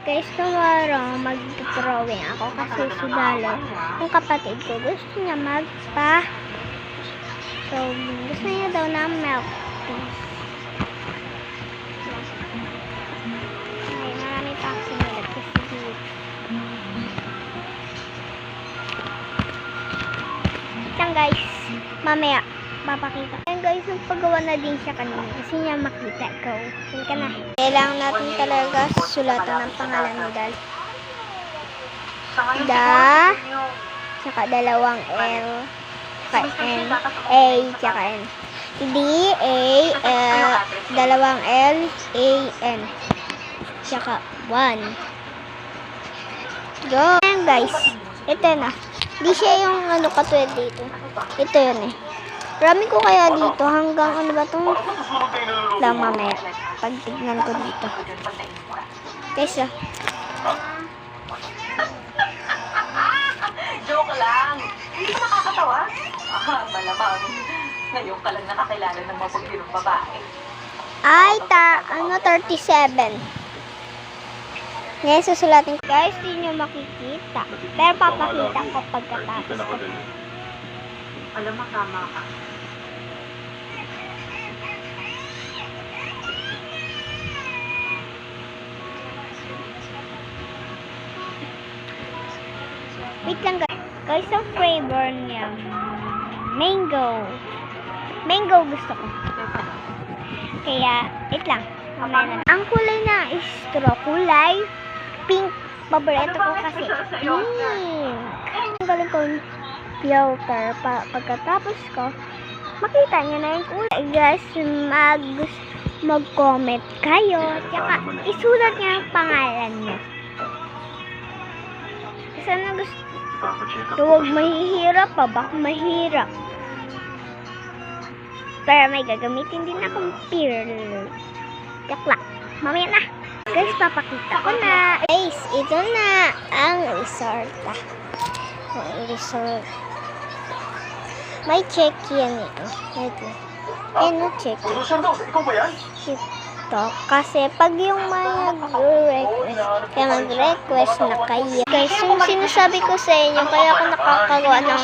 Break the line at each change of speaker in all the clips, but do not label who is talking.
Guys, tomorrow mag-drawing ako kasi si Dalo, yung kapatid ko, gusto niya so, gusto niya daw na milk tea. Ay, marami pa ako sinulat kasi dito. Lang guys, mamaya papakita. Ayan guys, nagpagawa na din siya kanina kasi niya makita. Ikaw, yun ka na. Kailangan natin talaga sulatan ng pangalan ni Dal. Saka dalawang L, saka N, A, saka N. D, A, L, dalawang L, A, N. Saka 1. Go! Ayan guys, ito na. Di siya yung katulad dito. Ito yun eh. Marami ko kaya dito hanggang ano ba itong lang mamaya. Pagtignan ko dito. Guys
Joke lang. Hindi ka nakakatawa? Malamang. Ngayon ka lang nakakilala ng mapagdirong babae.
Ay, 37. Ngayon susulatin ko. Guys, di nyo makikita. Pero papakita ko pagkatapos ko.
Alam mo, tama ka.
Wait lang guys. Guys, ang flavor niya. Mango. Mango gusto ko. Kaya, wait lang. Mamaya na. Ang kulay na is straw. Kulay pink. Paborito ko kasi pink. Ang galing ko filter. Pagkatapos ko, makita nyo na yung kulay. Guys, mag-comment kayo. Tsaka, isulat nyo ang pangalan nyo. Sana gusto. Huwag mahihirap pa. Baka mahirap. Pero may gagamitin din akong pearl. Yakla. Mamaya na. Guys, papakita ko na. Guys, ito na ang resort. Resort. May check yan ito. Ito. Ano check? Ito. Kasi pag yung mag-request, kaya mag-request na kayo. Guys, yung sinasabi ko sa inyo, kaya ako nakakagawa ng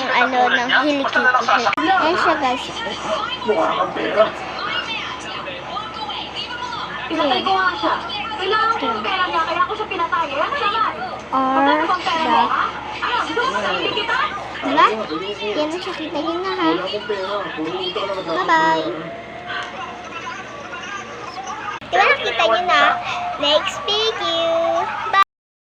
ng hilikiti. Ayan siya guys.
Pinatay ko nga siya. Kailangan ko yung pera niya, kaya ako siya pinatay. Ano naman? Magkano bang pera mo, ha? Ano, gusto mo sarili kita?
Diba? Yan ang sakita yun na ha. Bye-bye. Diba nakita nyo na? Next video.